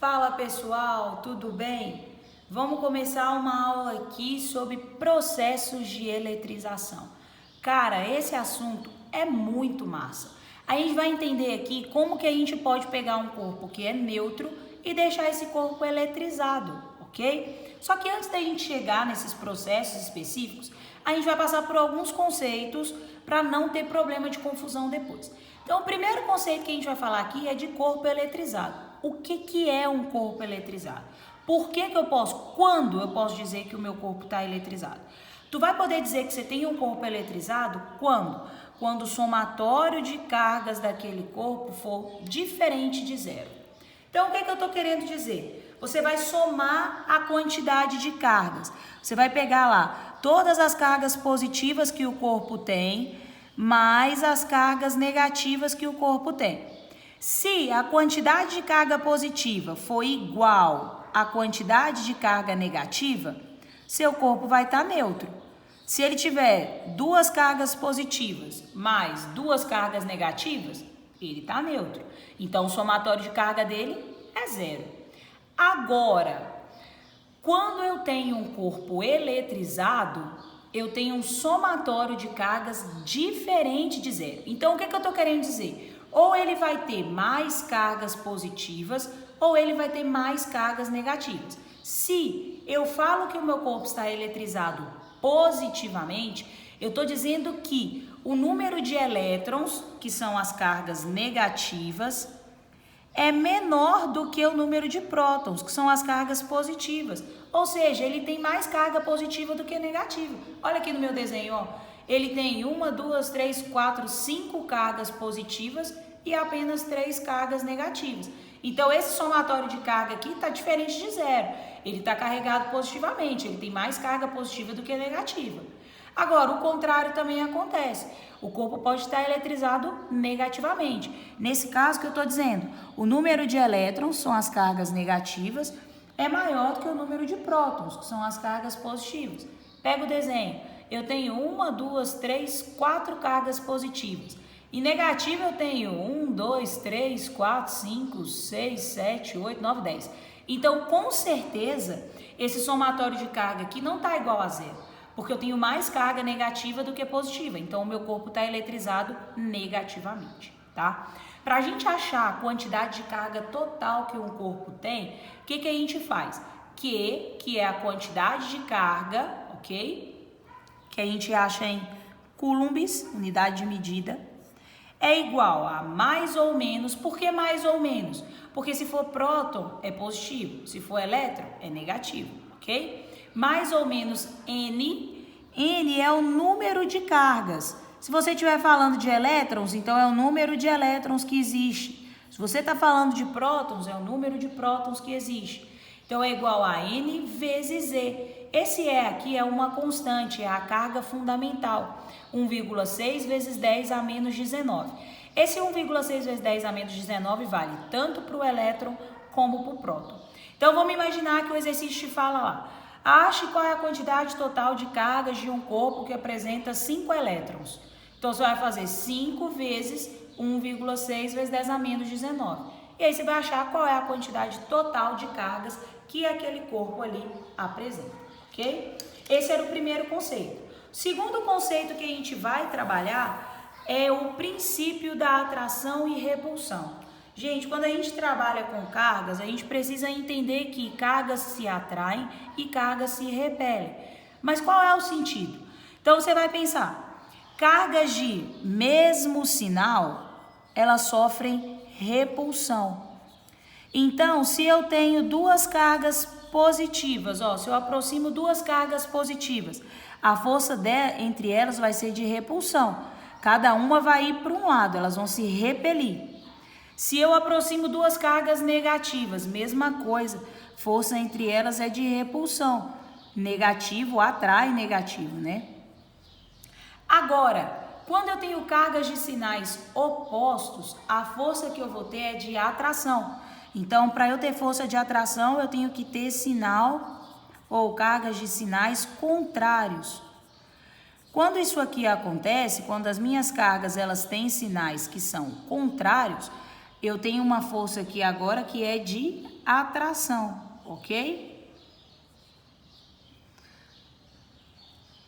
Fala pessoal, tudo bem? Vamos começar uma aula aqui sobre processos de eletrização. Cara, esse assunto é muito massa. A gente vai entender aqui como que a gente pode pegar um corpo que é neutro e deixar esse corpo eletrizado, ok? Só que antes da gente chegar nesses processos específicos, a gente vai passar por alguns conceitos para não ter problema de confusão depois. Então, o primeiro conceito que a gente vai falar aqui é de corpo eletrizado. O que é um corpo eletrizado? Quando eu posso dizer que o meu corpo está eletrizado? Tu vai poder dizer que você tem um corpo eletrizado quando? Quando o somatório de cargas daquele corpo for diferente de zero. Então, o que eu estou querendo dizer? Você vai somar a quantidade de cargas. Você vai pegar lá todas as cargas positivas que o corpo tem, mais as cargas negativas que o corpo tem. Se a quantidade de carga positiva for igual à quantidade de carga negativa, seu corpo vai estar neutro. Se ele tiver duas cargas positivas mais duas cargas negativas, ele está neutro. Então, o somatório de carga dele é zero. Agora, quando eu tenho um corpo eletrizado, eu tenho um somatório de cargas diferente de zero. Então, o que eu estou querendo dizer? Ou ele vai ter mais cargas positivas, ou ele vai ter mais cargas negativas. Se eu falo que o meu corpo está eletrizado positivamente, eu estou dizendo que o número de elétrons, que são as cargas negativas, é menor do que o número de prótons, que são as cargas positivas. Ou seja, ele tem mais carga positiva do que negativa. Olha aqui no meu desenho, ó. Ele tem 1, 2, 3, 4, 5 cargas positivas e apenas 3 cargas negativas. Então, esse somatório de carga aqui está diferente de zero. Ele está carregado positivamente, ele tem mais carga positiva do que negativa. Agora, o contrário também acontece. O corpo pode estar eletrizado negativamente. Nesse caso que eu estou dizendo, o número de elétrons, são as cargas negativas, é maior do que o número de prótons, que são as cargas positivas. Pega o desenho. Eu tenho 1, 2, 3, 4 cargas positivas. E negativa eu tenho 1, 2, 3, 4, 5, 6, 7, 8, 9, 10. Então, com certeza, esse somatório de carga aqui não está igual a zero, porque eu tenho mais carga negativa do que positiva. Então, o meu corpo está eletrizado negativamente, tá? Para a gente achar a quantidade de carga total que um corpo tem, o que a gente faz? Q, que é a quantidade de carga, ok? Que a gente acha em coulombs, unidade de medida, é igual a mais ou menos. Por que mais ou menos? Porque se for próton, é positivo. Se for elétron, é negativo, ok? Mais ou menos N. N é o número de cargas. Se você estiver falando de elétrons, então é o número de elétrons que existe. Se você está falando de prótons, é o número de prótons que existe. Então, é igual a N vezes Z. Esse E aqui é uma constante, é a carga fundamental. 1,6 vezes 10 a menos 19. Esse 1,6 vezes 10 a menos 19 vale tanto para o elétron como para o próton. Então, vamos imaginar que o exercício te fala lá. Ache qual é a quantidade total de cargas de um corpo que apresenta 5 elétrons. Então, você vai fazer 5 vezes 1,6 vezes 10 a menos 19. E aí, você vai achar qual é a quantidade total de cargas que aquele corpo ali apresenta, ok? Esse era o primeiro conceito. O segundo conceito que a gente vai trabalhar é o princípio da atração e repulsão. Gente, quando a gente trabalha com cargas, a gente precisa entender que cargas se atraem e cargas se repelem. Mas qual é o sentido? Então, você vai pensar, cargas de mesmo sinal, elas sofrem repulsão. Então, se eu tenho duas cargas positivas, ó, se eu aproximo duas cargas positivas, a força entre elas vai ser de repulsão. Cada uma vai ir para um lado, elas vão se repelir. Se eu aproximo duas cargas negativas, mesma coisa, força entre elas é de repulsão. Negativo atrai negativo, né? Agora, quando eu tenho cargas de sinais opostos, a força que eu vou ter é de atração. Então, para eu ter força de atração, eu tenho que ter sinal ou cargas de sinais contrários. Quando isso aqui acontece, quando as minhas cargas elas têm sinais que são contrários, eu tenho uma força aqui agora que é de atração, ok?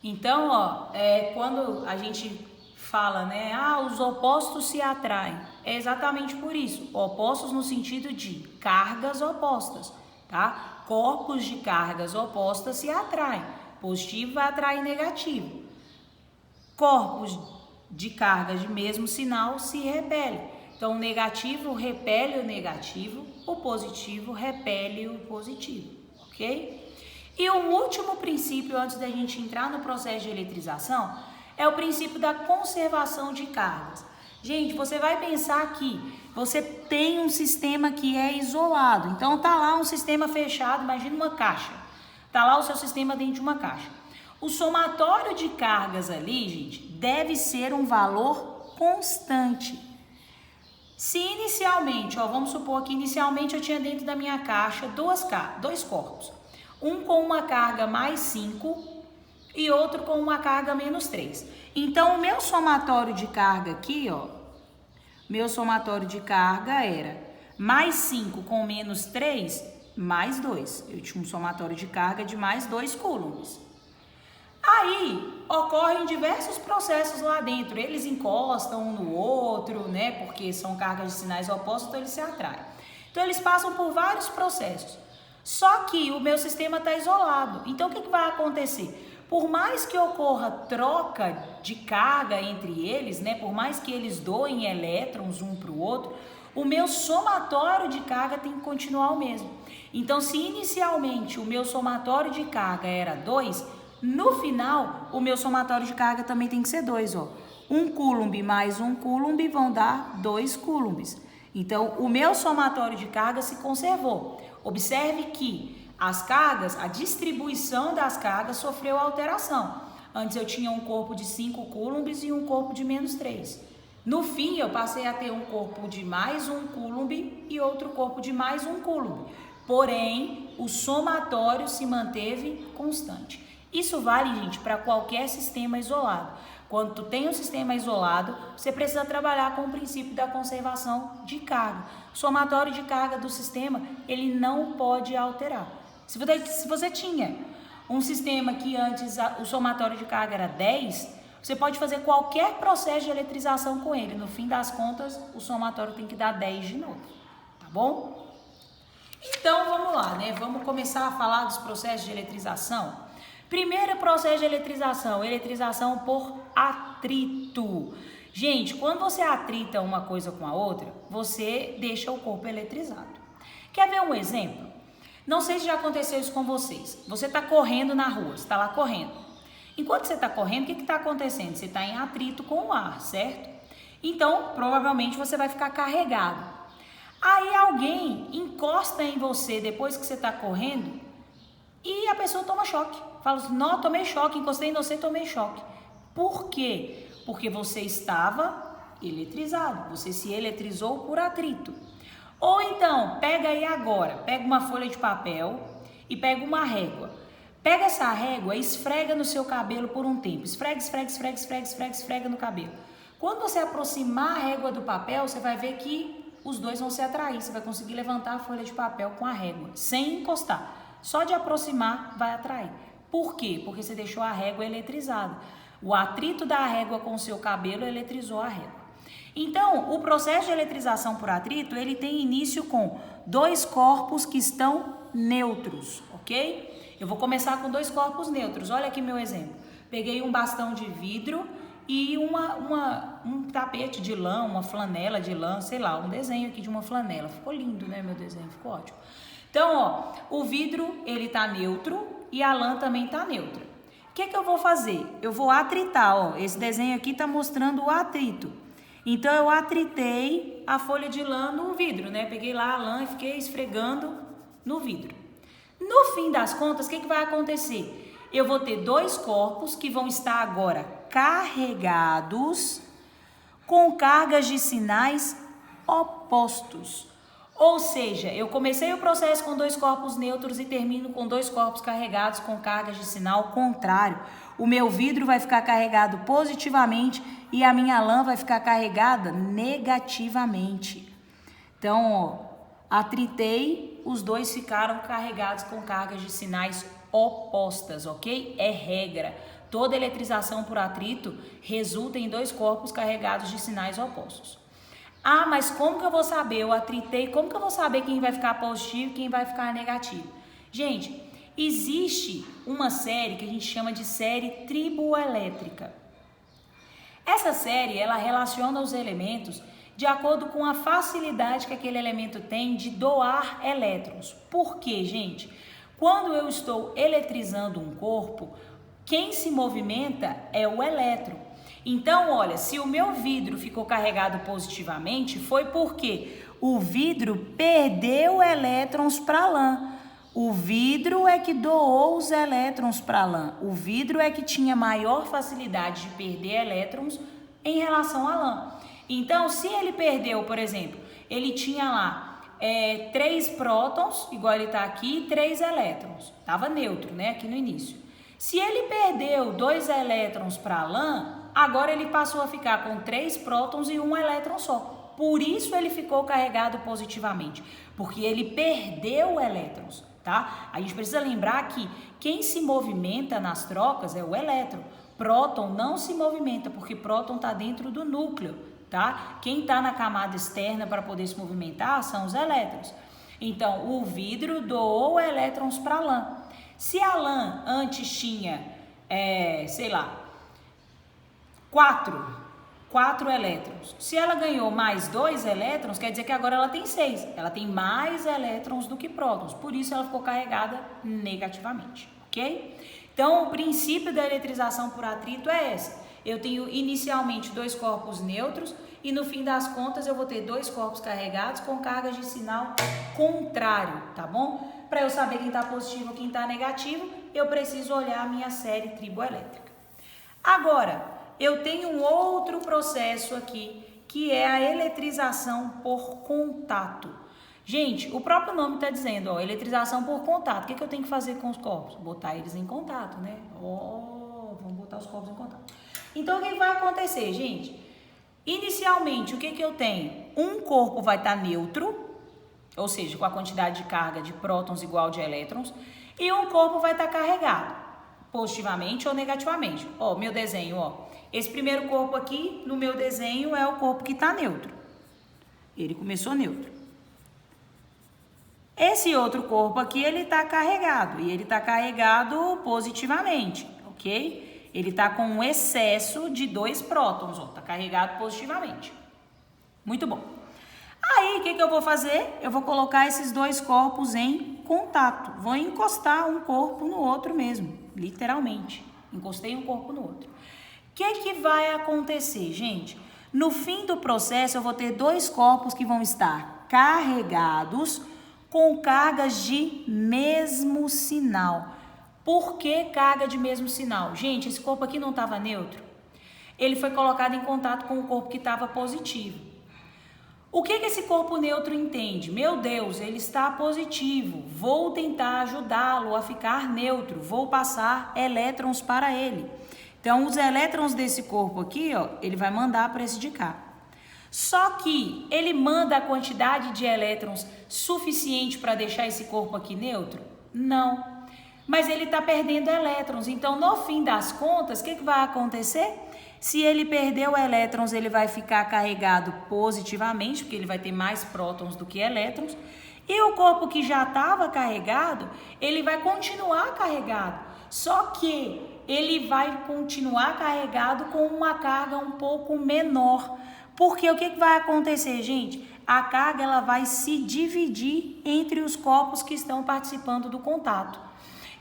Então, ó, quando a gente fala, né, os opostos se atraem, é exatamente por isso, opostos no sentido de cargas opostas, tá? Corpos de cargas opostas se atraem, positivo vai atrair negativo. Corpos de cargas de mesmo sinal se repelem. Então, o negativo repele o negativo, o positivo repele o positivo, ok? E o último princípio, antes da gente entrar no processo de eletrização, é o princípio da conservação de cargas. Gente, você vai pensar que você tem um sistema que é isolado. Então, tá lá um sistema fechado, imagina uma caixa. Tá lá o seu sistema dentro de uma caixa. O somatório de cargas ali, gente, deve ser um valor constante. Se inicialmente, vamos supor que inicialmente eu tinha dentro da minha caixa dois corpos. Um com uma carga mais 5 e outro com uma carga menos 3. Então, o meu somatório de carga aqui, meu somatório de carga era mais 5 com menos 3, mais 2. Eu tinha um somatório de carga de mais 2 coulombs. Aí, ocorrem diversos processos lá dentro. Eles encostam um no outro, né? Porque são cargas de sinais opostos, então eles se atraem. Então, eles passam por vários processos. Só que o meu sistema está isolado. Então, o que vai acontecer? Por mais que ocorra troca de carga entre eles, né? Por mais que eles doem elétrons um para o outro, o meu somatório de carga tem que continuar o mesmo. Então, se inicialmente o meu somatório de carga era 2, no final, o meu somatório de carga também tem que ser 2, 1 coulomb mais 1 coulomb vão dar 2 coulombs. Então, o meu somatório de carga se conservou. Observe que as cargas, a distribuição das cargas sofreu alteração. Antes eu tinha um corpo de 5 coulombs e um corpo de menos 3. No fim, eu passei a ter um corpo de mais 1 coulomb e outro corpo de mais 1 coulomb. Porém, o somatório se manteve constante. Isso vale, gente, para qualquer sistema isolado. Quando tu tem um sistema isolado, você precisa trabalhar com o princípio da conservação de carga. O somatório de carga do sistema, ele não pode alterar. Se você tinha um sistema que antes o somatório de carga era 10, você pode fazer qualquer processo de eletrização com ele. No fim das contas, o somatório tem que dar 10 de novo, tá bom? Então, vamos lá, né? Vamos começar a falar dos processos de eletrização. Primeiro processo de eletrização, eletrização por atrito. Gente, quando você atrita uma coisa com a outra, você deixa o corpo eletrizado. Quer ver um exemplo? Não sei se já aconteceu isso com vocês. Você está correndo na rua, você está lá correndo. Enquanto você está correndo, o que está acontecendo? Você está em atrito com o ar, certo? Então, provavelmente você vai ficar carregado. Aí alguém encosta em você depois que você está correndo e a pessoa toma choque. Fala assim, não, tomei choque, encostei em você, tomei choque. Por quê? Porque você estava eletrizado, você se eletrizou por atrito. Ou então, pega aí agora, pega uma folha de papel e pega uma régua. Pega essa régua e esfrega no seu cabelo por um tempo. Esfrega, esfrega, esfrega, esfrega, esfrega, esfrega no cabelo. Quando você aproximar a régua do papel, você vai ver que os dois vão se atrair. Você vai conseguir levantar a folha de papel com a régua, sem encostar. Só de aproximar vai atrair. Por quê? Porque você deixou a régua eletrizada. O atrito da régua com o seu cabelo eletrizou a régua. Então, o processo de eletrização por atrito, ele tem início com 2 corpos que estão neutros, ok? Eu vou começar com 2 corpos neutros. Olha aqui meu exemplo. Peguei um bastão de vidro e um tapete de lã, uma flanela de lã, sei lá, um desenho aqui de uma flanela. Ficou lindo, né, meu desenho? Ficou ótimo. Então, o vidro, ele tá neutro e a lã também tá neutra. O que eu vou fazer? Eu vou atritar, esse desenho aqui tá mostrando o atrito. Então, eu atritei a folha de lã no vidro, né? Peguei lá a lã e fiquei esfregando no vidro. No fim das contas, o que vai acontecer? Eu vou ter 2 corpos que vão estar agora carregados com cargas de sinais opostos. Ou seja, eu comecei o processo com 2 corpos neutros e termino com 2 corpos carregados com cargas de sinal contrário. O meu vidro vai ficar carregado positivamente e a minha lã vai ficar carregada negativamente. Então, ó, atritei, os dois ficaram carregados com cargas de sinais opostas, ok? É regra. Toda eletrização por atrito resulta em dois corpos carregados de sinais opostos. Ah, mas como que eu vou saber? Eu atritei, como que eu vou saber quem vai ficar positivo e quem vai ficar negativo? Gente, existe uma série que a gente chama de série triboelétrica. Essa série, ela relaciona os elementos de acordo com a facilidade que aquele elemento tem de doar elétrons. Por quê, gente? Quando eu estou eletrizando um corpo, quem se movimenta é o elétron. Então, olha, se o meu vidro ficou carregado positivamente, foi porque o vidro perdeu elétrons para a lã. O vidro é que doou os elétrons para a lã. O vidro é que tinha maior facilidade de perder elétrons em relação à lã. Então, se ele perdeu, por exemplo, ele tinha lá 3 prótons, igual ele está aqui, e 3 elétrons. Estava neutro, né, aqui no início. Se ele perdeu 2 elétrons para a lã, agora ele passou a ficar com 3 prótons e 1 elétron só. Por isso ele ficou carregado positivamente, porque ele perdeu elétrons, tá? A gente precisa lembrar que quem se movimenta nas trocas é o elétron. Próton não se movimenta, porque próton está dentro do núcleo, tá? Quem está na camada externa para poder se movimentar são os elétrons. Então, o vidro doou elétrons para a lã. Se a lã antes tinha, sei lá, 4 elétrons. Se ela ganhou mais 2 elétrons, quer dizer que agora ela tem 6. Ela tem mais elétrons do que prótons. Por isso ela ficou carregada negativamente, ok? Então, o princípio da eletrização por atrito é esse. Eu tenho inicialmente 2 corpos neutros e no fim das contas eu vou ter 2 corpos carregados com cargas de sinal contrário, tá bom? Para eu saber quem está positivo ou quem está negativo, eu preciso olhar a minha série triboelétrica. Agora, eu tenho um outro processo aqui, que é a eletrização por contato. Gente, o próprio nome está dizendo, ó, eletrização por contato. O que eu tenho que fazer com os corpos? Botar eles em contato, né? Vamos botar os corpos em contato. Então, o que vai acontecer, gente? Inicialmente, o que eu tenho? Um corpo vai estar neutro, ou seja, com a quantidade de carga de prótons igual de elétrons, e um corpo vai estar carregado, positivamente ou negativamente. Ó, meu desenho, ó. Esse primeiro corpo aqui, no meu desenho, é o corpo que está neutro. Ele começou neutro. Esse outro corpo aqui, ele está carregado, e ele está carregado positivamente, ok? Ele está com um excesso de 2 prótons, ó, está carregado positivamente. Muito bom. Aí, o que eu vou fazer? Eu vou colocar esses 2 corpos em contato. Vou encostar um corpo no outro mesmo, literalmente. Encostei um corpo no outro. O que vai acontecer, gente? No fim do processo, eu vou ter 2 corpos que vão estar carregados com cargas de mesmo sinal. Por que carga de mesmo sinal? Gente, esse corpo aqui não estava neutro. Ele foi colocado em contato com o corpo que estava positivo. O que esse corpo neutro entende? Meu Deus, ele está positivo. Vou tentar ajudá-lo a ficar neutro. Vou passar elétrons para ele. Então, os elétrons desse corpo aqui, ó, ele vai mandar para esse de cá. Só que ele manda a quantidade de elétrons suficiente para deixar esse corpo aqui neutro? Não. Mas ele está perdendo elétrons. Então, no fim das contas, o que vai acontecer? Se ele perdeu elétrons, ele vai ficar carregado positivamente, porque ele vai ter mais prótons do que elétrons. E o corpo que já estava carregado, ele vai continuar carregado. Só que ele vai continuar carregado com uma carga um pouco menor. Porque o que vai acontecer, gente? A carga ela vai se dividir entre os corpos que estão participando do contato.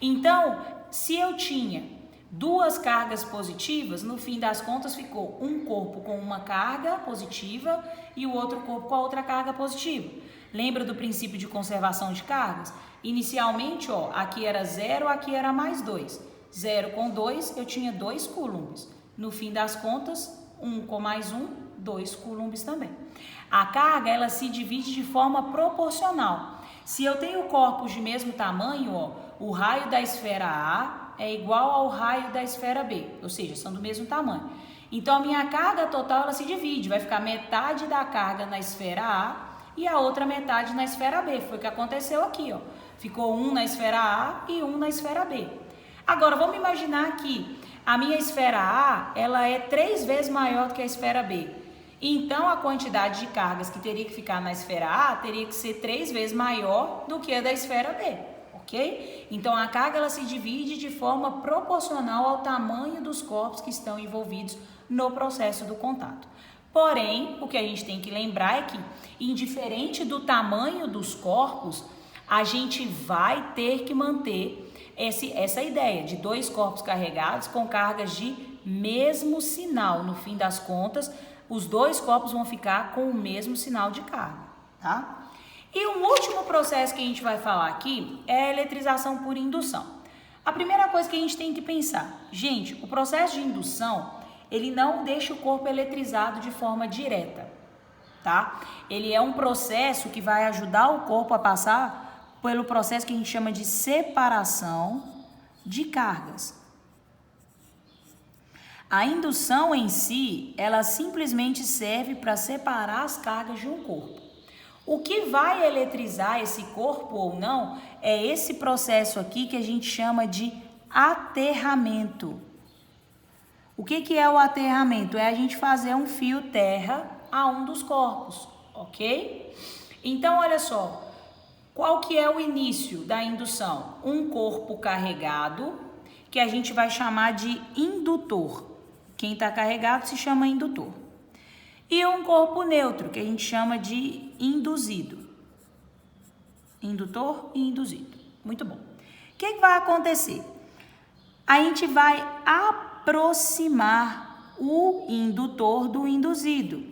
Então, se eu tinha 2 cargas positivas, no fim das contas ficou um corpo com uma carga positiva e o outro corpo com a outra carga positiva. Lembra do princípio de conservação de cargas? Inicialmente, ó, aqui era 0, aqui era mais 2. 0 com 2, eu tinha 2 coulombs. No fim das contas, 1 com mais 1, 2 coulombs também. A carga, ela se divide de forma proporcional. Se eu tenho corpos de mesmo tamanho, ó, o raio da esfera A é igual ao raio da esfera B, ou seja, são do mesmo tamanho. Então, a minha carga total, ela se divide, vai ficar metade da carga na esfera A e a outra metade na esfera B. Foi o que aconteceu aqui, ó. Ficou um na esfera A e um na esfera B. Agora, vamos imaginar que a minha esfera A, ela é 3 vezes maior do que a esfera B. Então, a quantidade de cargas que teria que ficar na esfera A teria que ser 3 vezes maior do que a da esfera B, ok? Então, a carga ela se divide de forma proporcional ao tamanho dos corpos que estão envolvidos no processo do contato. Porém, o que a gente tem que lembrar é que, indiferente do tamanho dos corpos, a gente vai ter que manter essa ideia de 2 corpos carregados com cargas de mesmo sinal. No fim das contas, os 2 corpos vão ficar com o mesmo sinal de carga, tá? E o último processo que a gente vai falar aqui é a eletrização por indução. A primeira coisa que a gente tem que pensar, gente, o processo de indução, ele não deixa o corpo eletrizado de forma direta, tá? Ele é um processo que vai ajudar o corpo a passar pelo processo que a gente chama de separação de cargas. A indução em si, ela simplesmente serve para separar as cargas de um corpo. O que vai eletrizar esse corpo ou não é esse processo aqui que a gente chama de aterramento. O que é o aterramento? É a gente fazer um fio terra a um dos corpos, ok? Então, olha só. Qual que é o início da indução? Um corpo carregado, que a gente vai chamar de indutor. Quem está carregado se chama indutor. E um corpo neutro, que a gente chama de induzido. Indutor e induzido. Muito bom. O que vai acontecer? A gente vai aproximar o indutor do induzido.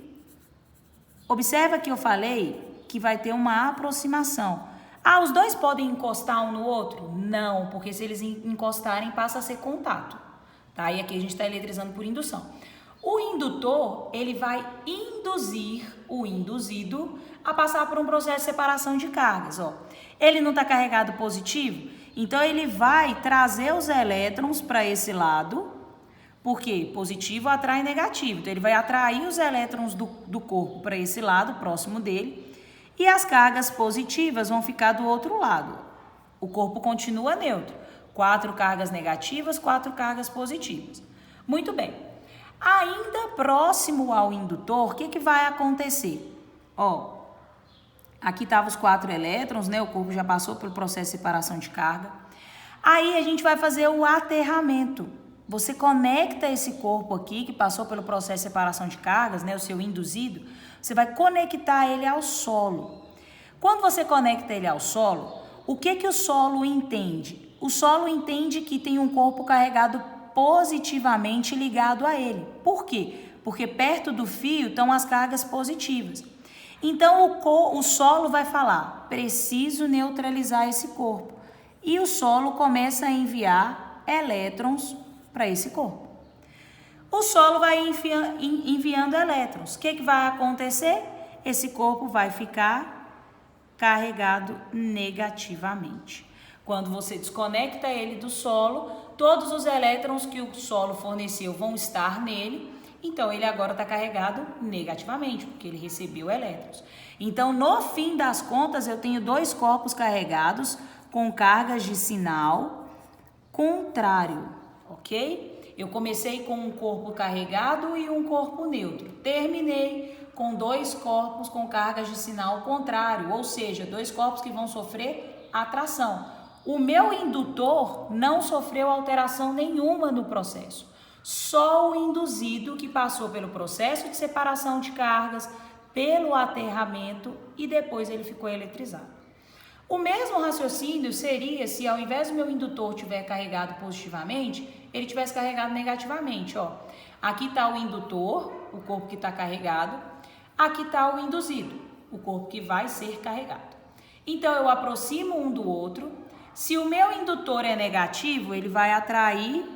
Observa que eu falei que vai ter uma aproximação. Ah, os 2 podem encostar um no outro? Não, porque se eles encostarem, passa a ser contato, tá? E aqui a gente está eletrizando por indução. O indutor, ele vai induzir o induzido a passar por um processo de separação de cargas, ó. Ele não está carregado positivo, então ele vai trazer os elétrons para esse lado, porque positivo atrai negativo, então ele vai atrair os elétrons do corpo para esse lado, próximo dele, e as cargas positivas vão ficar do outro lado. O corpo continua neutro. 4 cargas negativas, 4 cargas positivas. Muito bem. Ainda próximo ao indutor, o que vai acontecer? Ó, aqui estavam os 4 elétrons, né? O corpo já passou pelo processo de separação de carga. Aí a gente vai fazer o aterramento. Você conecta esse corpo aqui, que passou pelo processo de separação de cargas, né? O seu induzido. Você vai conectar ele ao solo. Quando você conecta ele ao solo, o que o solo entende? O solo entende que tem um corpo carregado positivamente ligado a ele. Por quê? Porque perto do fio estão as cargas positivas. Então o solo vai falar, preciso neutralizar esse corpo. E o solo começa a enviar elétrons para esse corpo. O solo vai enviando elétrons. O que vai acontecer? Esse corpo vai ficar carregado negativamente. Quando você desconecta ele do solo, todos os elétrons que o solo forneceu vão estar nele, então ele agora está carregado negativamente, porque ele recebeu elétrons. Então, no fim das contas, eu tenho 2 corpos carregados com cargas de sinal contrário, ok? Eu comecei com um corpo carregado e um corpo neutro. Terminei com 2 corpos com cargas de sinal contrário, ou seja, 2 corpos que vão sofrer atração. O meu indutor não sofreu alteração nenhuma no processo. Só o induzido que passou pelo processo de separação de cargas, pelo aterramento e depois ele ficou eletrizado. O mesmo raciocínio seria se ao invés do meu indutor tiver carregado positivamente, ele tivesse carregado negativamente, ó. Aqui está o indutor, o corpo que está carregado. Aqui está o induzido, o corpo que vai ser carregado. Então, eu aproximo um do outro. Se o meu indutor é negativo, ele vai atrair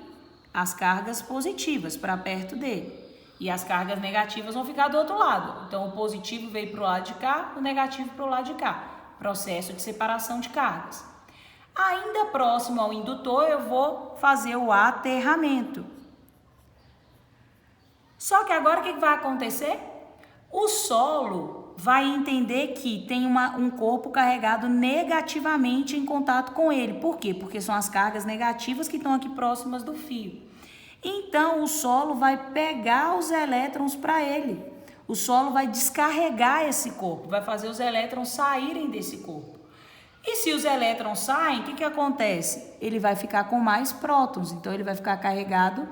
as cargas positivas para perto dele. E as cargas negativas vão ficar do outro lado. Então, o positivo veio para o lado de cá, o negativo para o lado de cá. Processo de separação de cargas. Ainda próximo ao indutor, eu vou fazer o aterramento. Só que agora o que vai acontecer? O solo vai entender que tem um corpo carregado negativamente em contato com ele. Por quê? Porque são as cargas negativas que estão aqui próximas do fio. Então, o solo vai pegar os elétrons para ele. O solo vai descarregar esse corpo, vai fazer os elétrons saírem desse corpo. E se os elétrons saem, o que acontece? Ele vai ficar com mais prótons, então ele vai ficar carregado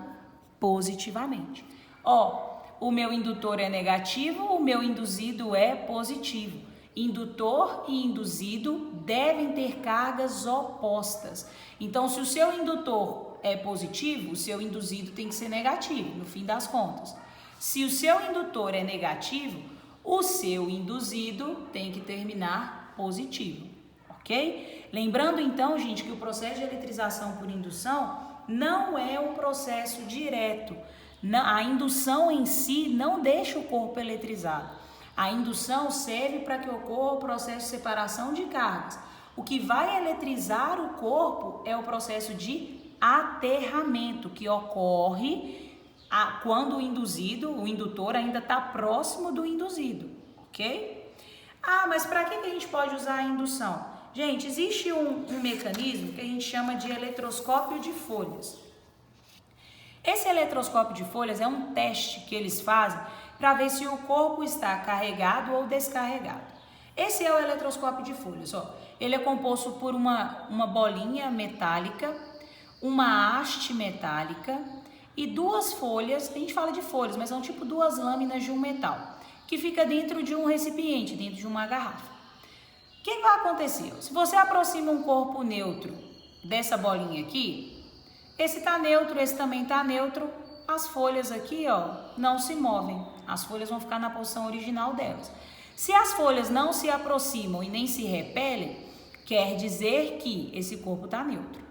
positivamente. Ó, o meu indutor é negativo, o meu induzido é positivo. Indutor e induzido devem ter cargas opostas. Então, se o seu indutor é positivo, o seu induzido tem que ser negativo, no fim das contas. Se o seu indutor é negativo, o seu induzido tem que terminar positivo, ok? Lembrando então, gente, que o processo de eletrização por indução não é um processo direto. A indução em si não deixa o corpo eletrizado. A indução serve para que ocorra o processo de separação de cargas. O que vai eletrizar o corpo é o processo de aterramento, que ocorre quando o indutor ainda está próximo do induzido, ok? Ah, mas para que a gente pode usar a indução? Gente, existe um mecanismo que a gente chama de eletroscópio de folhas. Esse eletroscópio de folhas é um teste que eles fazem para ver se o corpo está carregado ou descarregado. Esse é o eletroscópio de folhas, ó. Ele é composto por uma bolinha metálica, uma haste metálica e duas folhas. A gente fala de folhas, mas são tipo duas lâminas de um metal, que fica dentro de um recipiente, dentro de uma garrafa. O que vai acontecer? Se você aproxima um corpo neutro dessa bolinha aqui, esse tá neutro, esse também tá neutro, as folhas aqui, ó, não se movem. As folhas vão ficar na posição original delas. Se as folhas não se aproximam e nem se repelem, quer dizer que esse corpo tá neutro.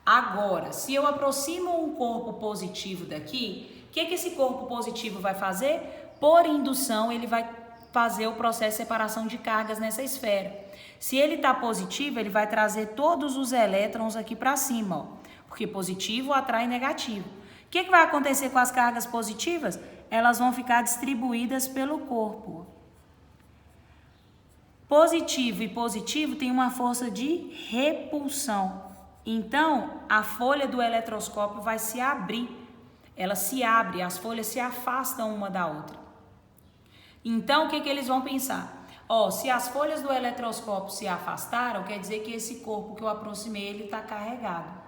Agora, se eu aproximo um corpo positivo daqui, o que esse corpo positivo vai fazer? Por indução, ele vai fazer o processo de separação de cargas nessa esfera. Se ele está positivo, ele vai trazer todos os elétrons aqui para cima, ó, porque positivo atrai negativo. O que vai acontecer com as cargas positivas? Elas vão ficar distribuídas pelo corpo. Positivo e positivo tem uma força de repulsão. Então, a folha do eletroscópio vai se abrir. Ela se abre, as folhas se afastam uma da outra. Então, o que eles vão pensar? Ó, se as folhas do eletroscópio se afastaram, quer dizer que esse corpo que eu aproximei, ele está carregado.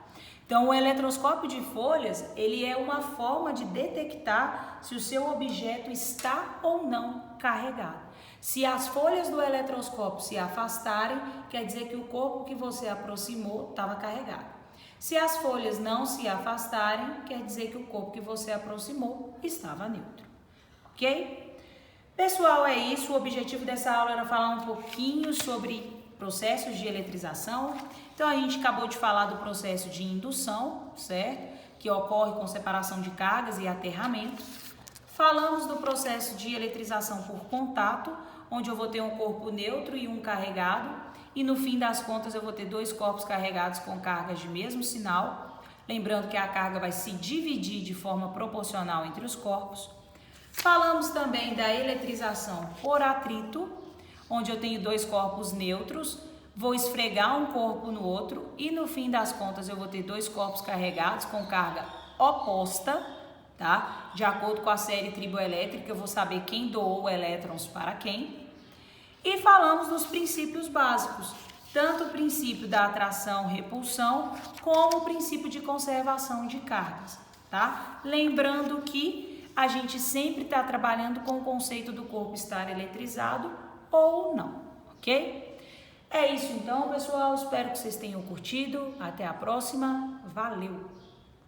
Então, o eletroscópio de folhas, ele é uma forma de detectar se o seu objeto está ou não carregado. Se as folhas do eletroscópio se afastarem, quer dizer que o corpo que você aproximou estava carregado. Se as folhas não se afastarem, quer dizer que o corpo que você aproximou estava neutro. Ok? Pessoal, é isso. O objetivo dessa aula era falar um pouquinho sobre processos de eletrização. Então, a gente acabou de falar do processo de indução, certo? Que ocorre com separação de cargas e aterramento. Falamos do processo de eletrização por contato, onde eu vou ter um corpo neutro e um carregado, e no fim das contas eu vou ter dois corpos carregados com cargas de mesmo sinal. Lembrando que a carga vai se dividir de forma proporcional entre os corpos. Falamos também da eletrização por atrito, onde eu tenho dois corpos neutros, vou esfregar um corpo no outro e no fim das contas eu vou ter dois corpos carregados com carga oposta, tá? De acordo com a série triboelétrica, eu vou saber quem doou elétrons para quem. E falamos dos princípios básicos, tanto o princípio da atração-repulsão, como o princípio de conservação de cargas, tá? Lembrando que a gente sempre está trabalhando com o conceito do corpo estar eletrizado ou não, ok? É isso então, pessoal. Espero que vocês tenham curtido. Até a próxima. Valeu!